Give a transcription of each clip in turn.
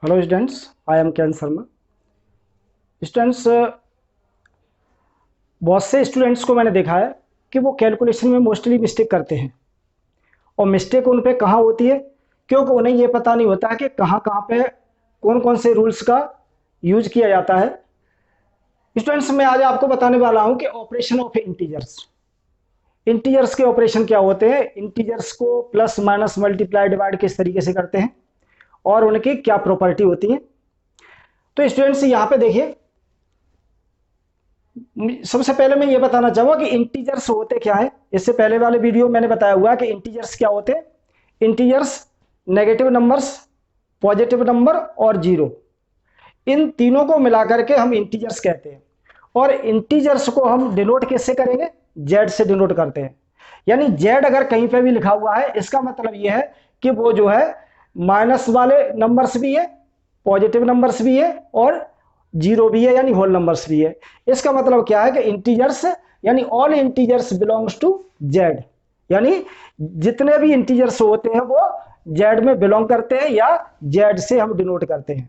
Hello students, I am can Sharma. Students, बहुत से students को मैंने देखा है कि वो कैलकुलेशन में मोस्टली मिस्टेक करते हैं। और मिस्टेक उन पे कहाँ होती है? क्योंकि उन्हें ये पता नहीं होता है कि कहाँ कहाँ पे कौन कौन से रूल्स का यूज किया जाता है। स्टूडेंट्स, मैं आज आपको बताने वाला हूँ कि ऑपरेशन ऑफ इंटीजर्स। इंटीजर्स के ऑपरेशन क्या होते हैं, इंटीजर्स को प्लस माइनस मल्टीप्लाई डिवाइड किस तरीके से करते हैं और उनकी क्या प्रॉपर्टी होती है। तो स्टूडेंट्स, यहाँ पे देखिए, सबसे पहले मैं ये बताना चाहूंगा कि इंटीजर्स होते क्या है। इससे पहले वाले वीडियो मैंने बताया हुआ कि इंटीजर्स क्या होते हैं। Integers negative numbers, positive number और जीरो, इन तीनों को मिलाकर के हम इंटीजर्स कहते हैं। और इंटीजर्स को हम डिनोट किससे करेंगे? जेड से डिनोट करते हैं। यानी जेड अगर कहीं पे भी लिखा हुआ है, इसका मतलब यह है कि वो जो है माइनस वाले नंबर्स भी है, पॉजिटिव नंबर्स भी है और जीरो भी है, यानी होल नंबर्स भी है। इसका मतलब क्या है कि इंटीजर्स यानी all integers belongs to Z, यानी जितने भी इंटीजर्स होते हैं वो जेड में बिलोंग करते हैं या जेड से हम डिनोट करते हैं।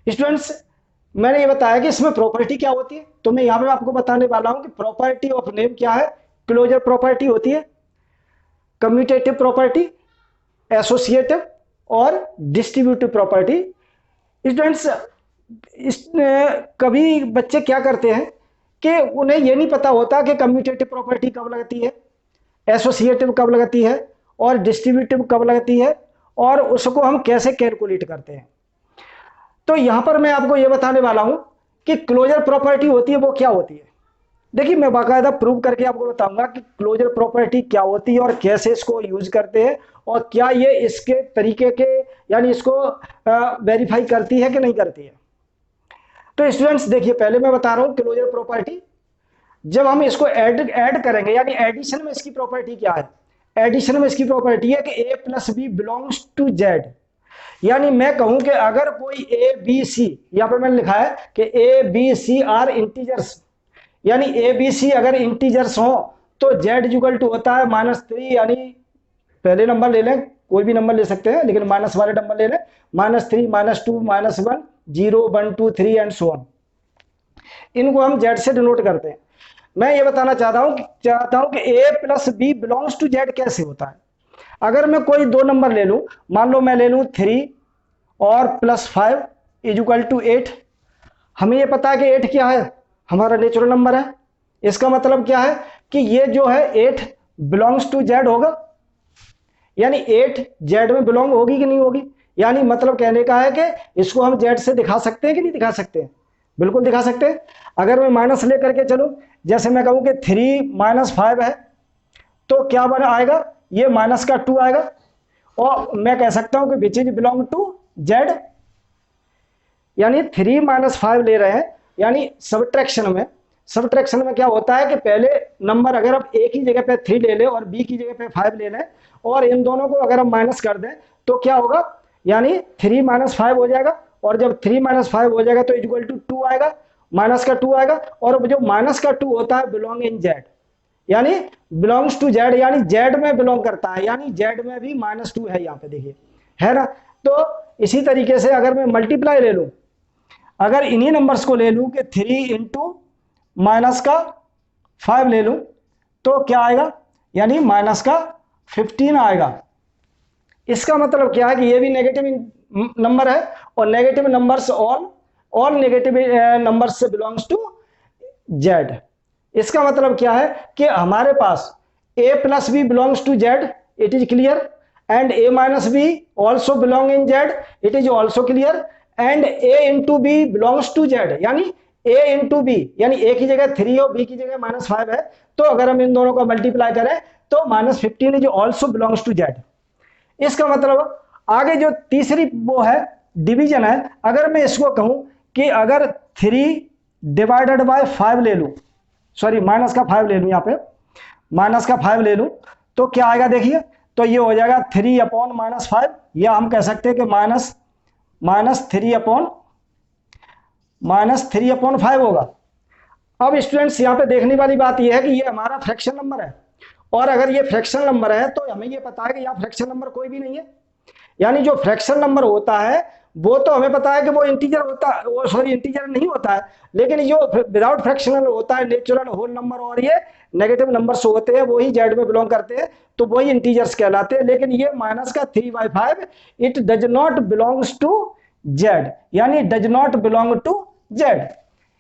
स्टूडेंट्स, मैंने ये बताया कि इसमें प्रॉपर्टी क्या होती है, तो मैं यहां पे आपको बताने वाला हूं कि प्रॉपर्टी ऑफ नेम क्या है। क्लोजर प्रॉपर्टी होती है, कम्यूटेटिव प्रॉपर्टी, एसोसिएटिव और डिस्ट्रीब्यूटिव प्रॉपर्टी। स्टूडेंट्स, कभी बच्चे क्या करते हैं कि उन्हें ये नहीं पता होता कि कम्यूटेटिव प्रॉपर्टी कब लगती है, एसोसिएटिव कब लगती है और डिस्ट्रीब्यूटिव कब लगती है और उसको हम कैसे कैलकुलेट करते हैं। तो यहां पर मैं आपको यह बताने वाला हूं कि क्लोजर प्रॉपर्टी होती है वो क्या होती है। देखिए, मैं बाकायदा प्रूव करके आपको बताऊंगा कि क्लोजर प्रॉपर्टी क्या होती है और कैसे इसको यूज करते हैं और क्या ये इसके तरीके के यानी इसको वेरीफाई करती है कि नहीं करती है। तो स्टूडेंट्स देखिए, पहले मैं बता रहा हूं क्लोजर प्रॉपर्टी। जब हम इसको ऐड करेंगे यानी एडिशन में इसकी प्रॉपर्टी क्या है? एडिशन में इसकी प्रॉपर्टी है कि A plus B belongs to Z. यानी मैं कहूं कि अगर कोई ए बी सी, यहां पर मैंने लिखा है कि a b c are integers, यानी ए बी सी अगर इंटीजर्स हो तो जेड इक्वल टू होता है -3, यानी पहले नंबर ले लें, कोई भी नंबर ले सकते हैं लेकिन माइनस वाले नंबर ले लें, -3, -2, -1, 0, 1, 2, 3 एंड सो ऑन। इनको हम जेड से डिनोट करते हैं। मैं ये बताना चाहता हूं कि A plus B belongs to Z कैसे होता है। अगर मैं कोई दो नंबर ले लूं, मान लो मैं ले लूं 3 और +5 इज इक्वल टू 8। हमें ये पता है कि 8 क्या है? हमारा नेचुरल नंबर है। इसका मतलब क्या है कि ये जो है 8 बिलोंग्स टू जेड होगा, यानी 8 जेड में बिलोंग होगी कि नहीं होगी। यानी मतलब कहने का है कि इसको हम जेड से दिखा सकते हैं कि नहीं दिखा सकते हैं? बिल्कुल दिखा सकते हैं। अगर मैं माइनस लेकर के चलूं, जैसे मैं कहूं कि 3 - 5 है, तो क्या बना आएगा? ये -2 आएगा। और मैं कह सकता हूं कि which is belong to Z, यानी 3 - 5 ले रहे हैं। यानी सब्ट्रैक्शन में क्या होता है कि पहले नंबर अगर आप ए की जगह पे 3 ले लें और बी की जगह पे 5 ले लें और इन दोनों को अगर हम माइनस कर दें तो क्या होगा? यानी 3 - 5 हो जाएगा। और जब 3 - 5 हो जाएगा तो इक्वल टू 2 आएगा, -2 आएगा। और जो -2 होता है बिलोंग इन जेड, यानी बिलोंग्स टू जेड, यानी जेड में बिलोंग करता है, यानी जेड में भी -2 है, यहाँ पे देखिए, है ना। तो इसी तरीके से अगर मैं मल्टीप्लाई ले लूं, अगर इन्हीं नंबर्स को ले लूं कि 3 इंटू -5 ले लूं तो क्या आएगा? यानी -15 आएगा। इसका मतलब क्या है कि ये भी नेगेटिव नंबर है और negative numbers all negative numbers से बिलोंग्स टू जेड। इसका मतलब क्या है कि हमारे पास a plus B belongs to Z, it is clear, and a minus b also belong in Z, it is also clear, and a into b belongs to Z, यानी a into b, यानी a की जगह 3 और b की जगह -5 है, तो अगर हम इन दोनों को मल्टीप्लाई करें तो -15 is also belongs to Z. इसका मतलब आगे जो तीसरी वो है डिवीजन है, अगर मैं इसको कहूं कि अगर 3 डिवाइडेड बाय 5 ले लूं, सॉरी -5 ले लूं, यहाँ पे -5 ले लूं तो क्या आएगा? देखिए, तो ये हो जाएगा 3/-5, या हम कह सकते हैं कि -3/5 होगा। अब स्टूडेंट्स, यहाँ पे देखने वाली बात यह है कि ये हमारा फ्रैक्शन नंबर है, और अगर ये फ्रैक्शन नंबर है तो हमें ये पता है कि यहाँ फ्रैक्शन नंबर कोई भी नहीं है। यानी जो फ्रैक्शन नंबर होता है वो तो हमें पता है कि वो इंटीजर होता है, वो सॉरी इंटीजर नहीं होता है, लेकिन जो विदाउट फ्रैक्शनल होता है, नेचुरल होल नंबर और ये नेगेटिव नंबर्स होते हैं, वही जेड में बिलोंग करते हैं, तो वही इंटीजर्स कहलाते हैं। लेकिन ये माइनस का 3/5 it does not belongs to Z, यानी does not belong to Z.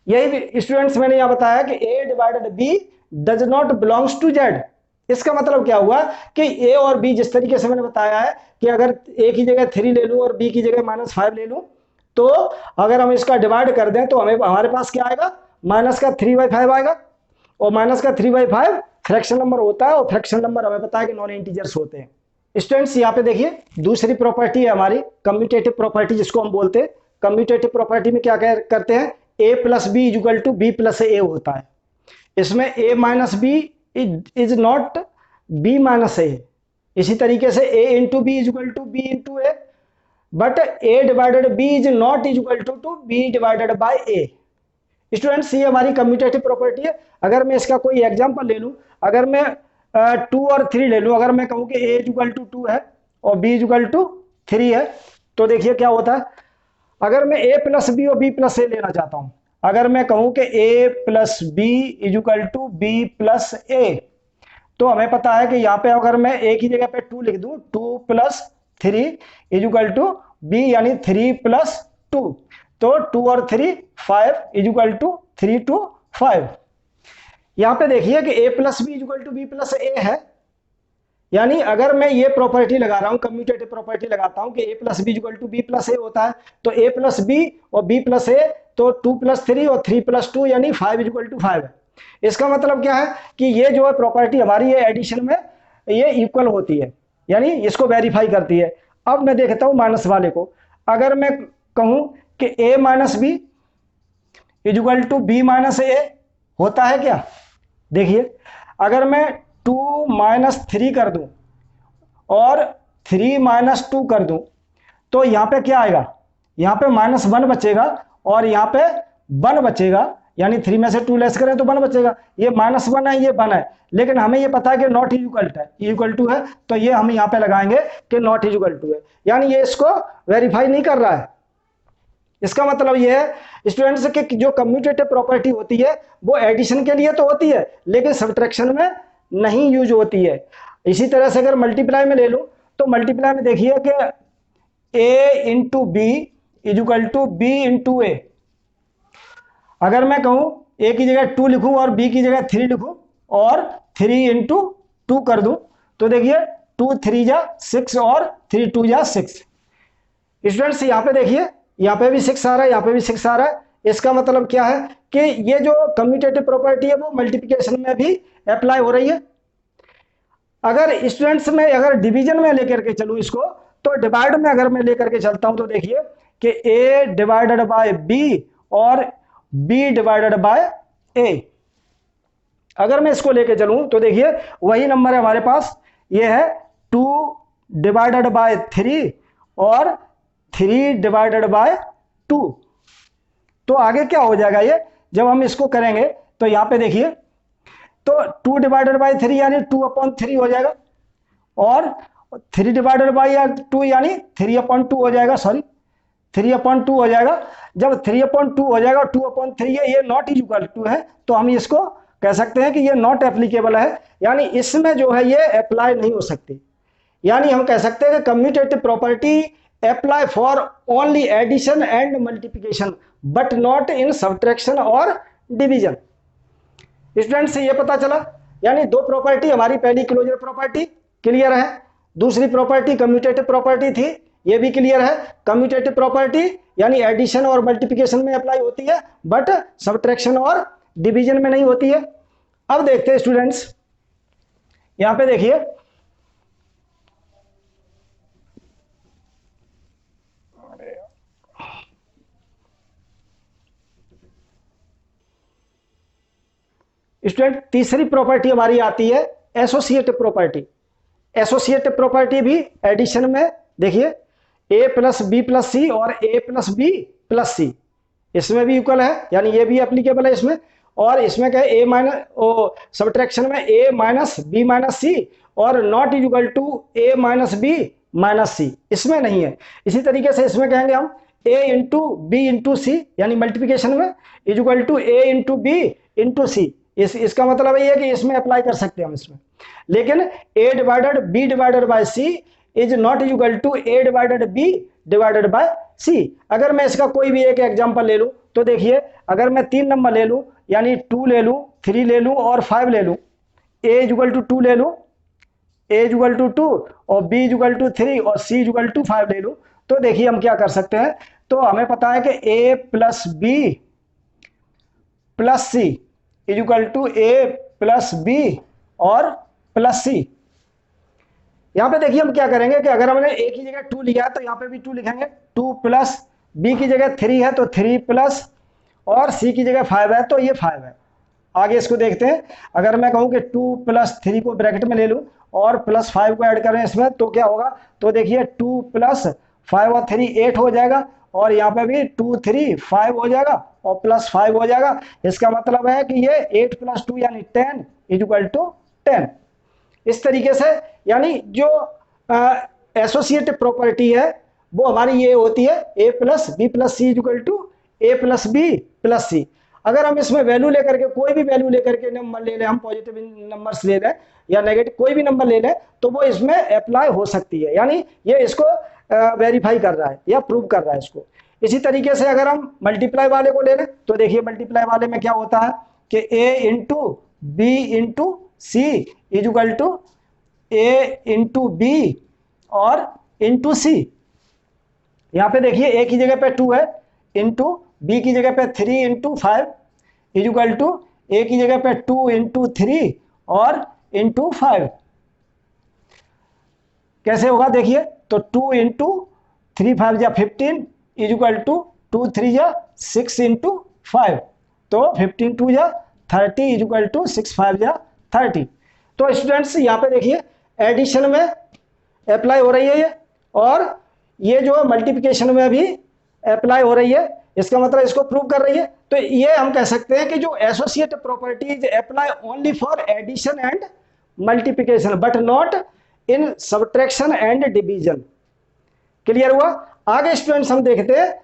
यही स्टूडेंट्स मैंने यहां बताया कि a divided b does not belongs to Z. इसका मतलब क्या हुआ कि ए और बी, जिस तरीके से मैंने बताया है कि अगर ए की जगह 3 ले लूं और बी की जगह -5 ले लूं, तो अगर हम इसका डिवाइड कर दें तो हमें हमारे पास क्या आएगा, माइनस का 3/5 आएगा। और माइनस का 3/5 फ्रैक्शन नंबर होता है, और फ्रैक्शन नंबर हमें पता है कि नॉन इंटीजर्स होते हैं। स्टूडेंट्स यहाँ पे देखिए दूसरी प्रॉपर्टी है हमारी कम्यूटेटिव प्रॉपर्टी, जिसको हम बोलते हैं। कम्यूटेटिव प्रॉपर्टी में क्या करते हैं, a plus B equal to B plus A होता है। इसमें a minus B is not b minus A. इसी तरीके से a into B is equal to B into A, but a divided b is not equal to b divided by a। Students ये हमारी commutative property है। अगर मैं इसका कोई एग्जांपल ले लूं, अगर मैं 2 और 3 ले लूं, अगर मैं कहूं कि a इक्वल टू 2 है और b इक्वल टू 3 है, तो देखिए क्या होता है। अगर मैं a प्लस बी और b प्लस ए लेना चाहता हूं, अगर मैं कहूं कि a plus B equal to B plus A, तो हमें पता है कि यहाँ पे अगर मैं a की जगह पे 2 लिख दूं, 2 प्लस 3 इक्वल टू b, यानी 3 प्लस 2, तो 2 और 3 5 इक्वल टू 3 to 5। यहाँ पे देखिए कि a plus B equal to B plus A है, यानी अगर मैं ये प्रॉपर्टी लगा रहा हूं, कम्यूटेटिव प्रॉपर्टी लगाता हूं कि a plus B equal to B plus A होता है, तो a प्लस बी और b प्लस ए, तो 2 प्लस 3 और 3 प्लस 2 यानी 5 इक्वल टू 5 है। इसका मतलब क्या है कि ये जो है प्रॉपर्टी हमारी ये एडिशन में ये इक्वल होती है, यानी इसको वेरीफाई करती है। अब मैं देखता हूं माइनस वाले को, अगर मैं कहूं कि a minus B equal to B minus A होता है क्या, देखिए अगर मैं 2 माइनस 3 कर दूं और 3 माइनस 2 कर दूं, तो यहां पे क्या आएगा, यहां पे -1 बचेगा और यहां पे 1 बचेगा, यानी 3 में से 2 लेस करें तो 1 बचेगा। ये -1 है, ये 1 है, लेकिन हमें ये पता है कि नॉट इक्वल टू है, तो ये हम यहां पे लगाएंगे कि नॉट इक्वल टू है, यानी ये इसको वेरीफाई नहीं कर रहा है। इसका मतलब ये है स्टूडेंट्स कि जो कम्यूटेटिव प्रॉपर्टी होती है वो एडिशन के लिए तो होती है, लेकिन सब्ट्रैक्शन में नहीं यूज होती है। इसी तरह से अगर मल्टीप्लाई में ले लूं, तो मल्टीप्लाई में देखिए कि a into B equal to B into A. अगर मैं कहूं a की जगह 2 लिखूं और b की जगह 3 लिखूं और 3 इंटू 2 कर दूं, तो देखिए 2 3 जा 6 और 3 2 जा 6। स्टूडेंट्स यहाँ पे देखिए, यहाँ पे भी 6 आ रहा है, यहाँ पे भी 6 आ रहा है। इसका मतलब क्या है कि ये जो कम्यूटेटिव प्रॉपर्टी है वो मल्टीप्लिकेशन में भी अप्लाई हो रही है। अगर स्टूडेंट्स में अगर डिवीजन में लेकर के चलूं इसको, तो डिवाइड में अगर मैं लेकर के चलता हूं, तो देखिए कि a डिवाइडेड बाय b और b डिवाइडेड बाय a, अगर मैं इसको लेकर चलूं तो देखिए वही नंबर है हमारे पास, ये है 2 डिवाइडेड बाय 3 और 3 डिवाइडेड बाय 2। तो आगे क्या हो जाएगा, ये जब हम इसको करेंगे तो यहां पे देखिए, तो 2 डिवाइडेड बाय 3 यानी 2/3 हो जाएगा, और 3 डिवाइडेड बाय 2 यानी 3/2 हो जाएगा, सॉरी 3/2 हो जाएगा। जब 3/2 हो जाएगा, 2/3 है, ये नॉट इक्वल टू है, तो हम इसको कह सकते हैं कि ये नॉट एप्लीकेबल है, यानी इसमें जो है ये अप्लाई नहीं हो सकती। यानी हम कह सकते हैं कि commutative property apply for only addition and multiplication but not in subtraction और डिवीजन। स्टूडेंट्स से ये पता चला, यानी दो प्रॉपर्टी हमारी, पहली क्लोजर प्रॉपर्टी क्लियर है, दूसरी प्रॉपर्टी कम्यूटेटिव प्रॉपर्टी थी, ये भी क्लियर है। कम्यूटेटिव प्रॉपर्टी यानी एडिशन और मल्टीप्लिकेशन में अप्लाई होती है, बट सब्ट्रैक्शन और डिवीजन में नहीं होती है। अब देखते हैं स्टूडेंट्स, यहां पे देखिए स्टूडेंट तीसरी प्रॉपर्टी हमारी आती है एसोसिएटिव प्रॉपर्टी। एसोसिएटिव प्रॉपर्टी भी एडिशन में देखिए a प्लस बी प्लस सी और a प्लस बी प्लस सी, इसमें भी इक्वल है, यानी ये भी एप्लीकेबल है इसमें। और इसमें क्या है, a माइनस सब्ट्रैक्शन में a minus B minus C और not equal to a minus B minus C, इसमें नहीं है। इसी तरीके से इसमें कहेंगे हम A into B into C, यानी मल्टीप्लिकेशन में is equal to A into B into C. इसका मतलब ये है कि इसमें अप्लाई कर सकते हैं हम इसमें। लेकिन A divided B divided by C is not equal to A divided B divided by C. अगर मैं इसका कोई भी एक एग्जांपल ले लूं तो देखिए, अगर मैं 3 नंबर ले लूं, यानी 2 ले लूं, 3 ले लूं और 5 ले लूं, ए इक्वल टू 2 ले लूं, ए इक्वल टू 2 और बी इक्वल टू 3 और सी इक्वल टू 5 ले लूं, तो देखिए हम क्या कर सकते हैं। तो हमें पता है कि A plus B plus C is equal to A plus B और प्लस सी। यहां पे देखिए हम क्या करेंगे कि अगर हमने ए की जगह 2 लिया है तो यहां पे भी 2 लिखेंगे, 2 प्लस बी की जगह 3 है तो 3 प्लस और सी की जगह 5 है तो ये 5 है। आगे इसको देखते हैं। अगर मैं कहूं कि 2 प्लस 3 को ब्रैकेट में ले लूं और प्लस 5 को ऐड करें इसमें तो क्या होगा, तो देखिए 2 प्लस 5 और 3 8 हो जाएगा और यहाँ पे भी 2 3 5 हो जाएगा और प्लस 5 हो जाएगा। इसका मतलब है कि ये 8 प्लस 2 यानी 10 इज इक्वल टू 10। इस तरीके से यानी जो एसोसिएटिव प्रॉपर्टी है वो हमारी ये होती है A plus B plus C is equal to A plus B plus C. अगर हम इसमें वैल्यू लेकर के कोई भी वैल्यू लेकर के नंबर ले लें, हम पॉजिटिव नंबर्स ले लें या नेगेटिव कोई भी नंबर ले लें तो वो इसमें अप्लाई हो सकती है, यानी ये इसको वेरीफाई कर रहा है या प्रूव कर रहा है इसको। इसी तरीके से अगर हम मल्टीप्लाई वाले को ले लें तो देखिए मल्टीप्लाई वाले में क्या होता है कि A into B into C is equal to A into B और इंटू सी। यहाँ पे देखिए ए की जगह पे 2 है इंटू बी की जगह पे 3 इंटू 5 इज इक्वल टू ए की जगह पे 2 इंटू 3 और इंटू 5। कैसे होगा देखिए, तो 2 इंटू 3 5 जा 15 इज इक्वल टू 2 3 जा 6 इंटू 5, तो 15 2 जा 30 इज इक्वल टू 6 5 जा 30। तो स्टूडेंट्स यहाँ पे देखिए एडिशन में अप्लाई हो रही है ये, और ये जो मल्टीप्लिकेशन में भी अप्लाई हो रही है। इसका मतलब इसको प्रूव कर रही है। तो ये हम कह सकते हैं कि जो associative properties apply only for addition and multiplication but not in subtraction and division. Clear हुआ। आगे स्टूडेंट्स हम देखते हैं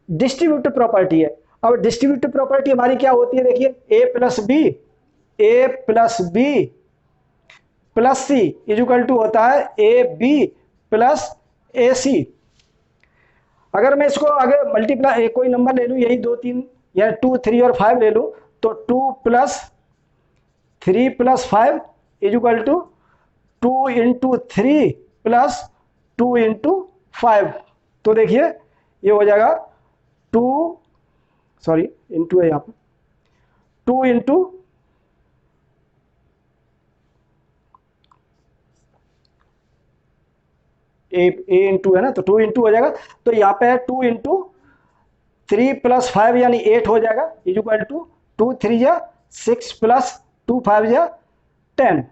डिस्ट्रीब्यूटिव प्रॉपर्टी है। अब डिस्ट्रीब्यूटिव प्रॉपर्टी हमारी क्या होती है, देखिए A plus B plus C is equal to होता है ए बी प्लस ए सी। अगर मैं इसको आगे मल्टीप्लाई कोई नंबर ले लूं, यही 2 3 या 2 3 और 5 ले लूं, तो 2 plus 3 plus 5 is equal to 2 into 3 plus 2 into 5। तो देखिए ये हो जाएगा 2 सॉरी इंटू है यहाँ पर 2 इंटू ए इंटू है ना, तो 2 इंटू हो जाएगा। तो यहाँ पे है 2 इंटू 3 प्लस 5 यानी 8 हो जाएगा इज इक्वल टू 2 3 जा 6 प्लस 2 5 जा 10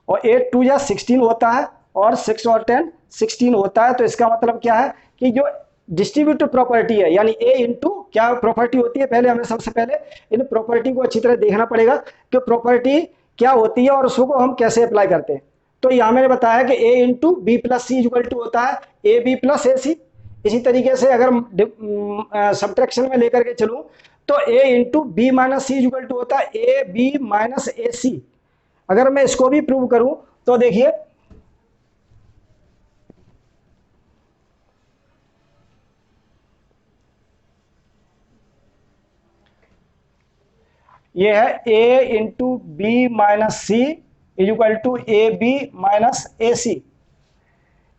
और 8 2 जा 16 होता है और 6 और 10 16 होता है। तो इसका मतलब क्या है कि जो डिस्ट्रीब्यूटिव प्रॉपर्टी है यानी ए इंटू क्या प्रॉपर्टी होती है, पहले हमें सबसे पहले इन प्रॉपर्टी को अच्छी तरह देखना पड़ेगा कि प्रॉपर्टी क्या होती है और उसको हम कैसे अप्लाई करते हैं। तो यहाँ मैंने बताया कि A into B plus C equal to होता है ए बी प्लस ए सी। इसी तरीके से अगर सब्ट्रैक्शन में लेकर के चलूँ तो A into B minus C equal to होता है ए बी माइनस ए सी। अगर मैं इसको भी प्रूव करूं तो देखिए ये है A into B minus C is equal to A B minus A C.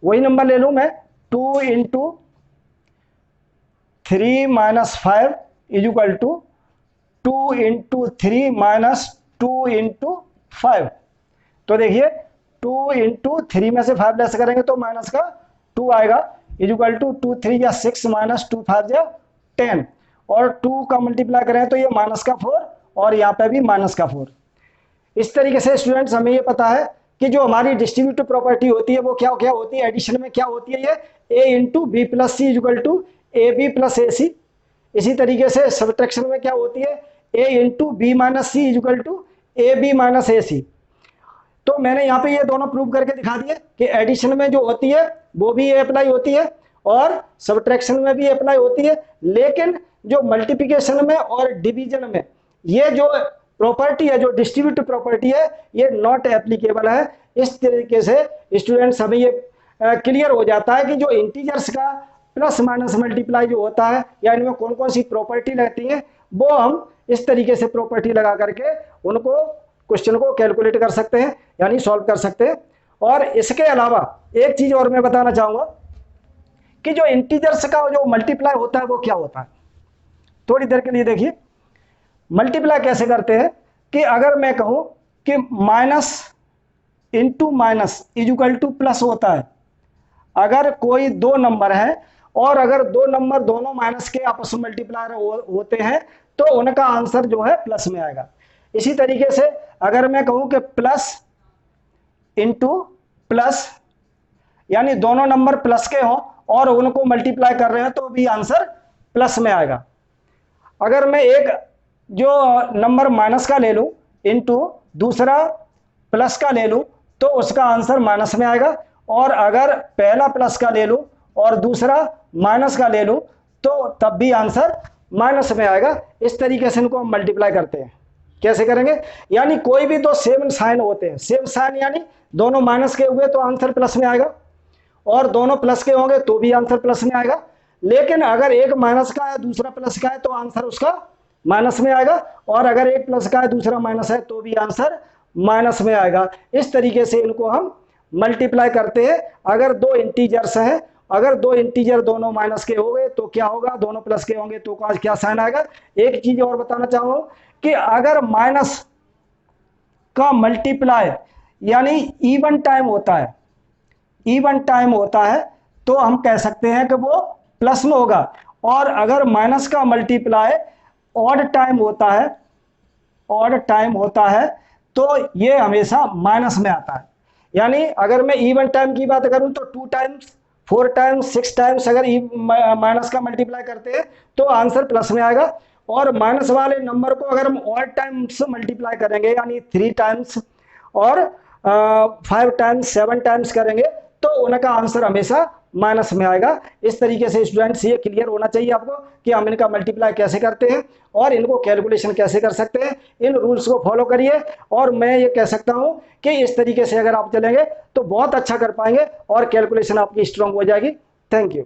वही नंबर ले लूं मैं 2 into 3 minus 5 is equal to 2 into 3 minus 2 into 5। तो देखिए 2 इंटू 3 में से 5 लेस करेंगे तो माइनस का 2 आएगा इज इक्वल टू 2 3 या 6 माइनस 2 5 या 10 और 2 का मल्टीप्लाई करें तो ये माइनस का 4 और यहाँ पे भी माइनस का 4। इस तरीके से स्टूडेंट्स हमें ये पता है कि जो हमारी डिस्ट्रीब्यूटिव प्रॉपर्टी होती है वो क्या क्या होती है, एडिशन में क्या होती है, ये A into B plus C equal to A B plus A C. इसी तरीके से सब्ट्रैक्शन में क्या होती है, A into B minus C equal to A B minus A C. तो मैंने यहाँ पे ये दोनों प्रूव करके दिखा दिए कि एडिशन में जो होती है वो भी ए अप्लाई होती है और सब्ट्रैक्शन में भी अप्लाई होती है, लेकिन जो मल्टीप्लिकेशन में और डिवीजन में ये जो प्रॉपर्टी है, जो डिस्ट्रीब्यूटिव प्रॉपर्टी है, ये नॉट एप्लीकेबल है। इस तरीके से स्टूडेंट्स हमें ये क्लियर हो जाता है कि जो इंटीजर्स का प्लस माइनस मल्टीप्लाई जो होता है या इनमें कौन कौन सी प्रॉपर्टी लगती है, वो हम इस तरीके से प्रॉपर्टी लगा करके उनको क्वेश्चन को कैलकुलेट कर सकते हैं, यानी सॉल्व कर सकते हैं। और इसके अलावा एक चीज और मैं बताना चाहूंगा कि जो इंटीजर्स का जो मल्टीप्लाई होता है वो क्या होता है। थोड़ी देर के लिए देखिए, मल्टीप्लाई कैसे करते हैं कि अगर मैं कहूं कि minus into minus is equal two plus होता है। अगर कोई दो नंबर है और अगर दो नंबर दोनों माइनस के आपस में मल्टीप्लाई होते हैं तो उनका आंसर जो है प्लस में आएगा। इसी तरीके से अगर मैं कहूं कि प्लस इंटू प्लस, यानी दोनों नंबर प्लस के हों और उनको मल्टीप्लाई कर रहे हैं तो भी आंसर प्लस में आएगा। अगर मैं एक जो नंबर माइनस का ले लूं इंटू दूसरा प्लस का ले लूं तो उसका आंसर माइनस में आएगा, और अगर पहला प्लस का ले लूं और दूसरा माइनस का ले लूं तो तब भी आंसर माइनस में आएगा। इस तरीके से इनको हम मल्टीप्लाई करते हैं। कैसे करेंगे, यानी कोई भी दो सेम साइन होते हैं, सेम साइन यानी दोनों माइनस के हुए तो आंसर प्लस में आएगा, और दोनों प्लस के होंगे तो भी आंसर प्लस में आएगा। लेकिन अगर एक माइनस का है दूसरा प्लस का है तो आंसर उसका माइनस में आएगा, और अगर एक प्लस का है दूसरा माइनस है तो भी आंसर माइनस में आएगा। इस तरीके से इनको हम मल्टीप्लाई करते हैं। अगर दो इंटीजर्स हैं, अगर दो इंटीजर दोनों माइनस के हो गए तो क्या होगा, दोनों प्लस के होंगे तो क्या साइन आएगा। एक चीज और बताना चाहूंगा कि अगर माइनस का मल्टीप्लाई यानी इवन टाइम होता है, इवन टाइम होता है तो हम कह सकते हैं कि वो प्लस में होगा, और अगर माइनस का मल्टीप्लाई ऑड टाइम होता है, ऑड टाइम होता है तो ये हमेशा माइनस में आता है। यानी अगर मैं इवन टाइम की बात करूं तो 2 टाइम्स 4 टाइम्स 6 टाइम्स अगर माइनस का मल्टीप्लाई करते हैं तो आंसर प्लस में आएगा, और माइनस वाले नंबर को अगर हम ऑड टाइम्स मल्टीप्लाई करेंगे यानी 3 टाइम्स और 5 टाइम्स 7 टाइम्स करेंगे तो उनका आंसर हमेशा माइनस में आएगा। इस तरीके से स्टूडेंट्स ये क्लियर होना चाहिए आपको कि हम इनका मल्टीप्लाई कैसे करते हैं और इनको कैलकुलेशन कैसे कर सकते हैं। इन रूल्स को फॉलो करिए, और मैं ये कह सकता हूं कि इस तरीके से अगर आप चलेंगे तो बहुत अच्छा कर पाएंगे और कैलकुलेशन आपकी स्ट्रांग हो जाएगी। Thank you.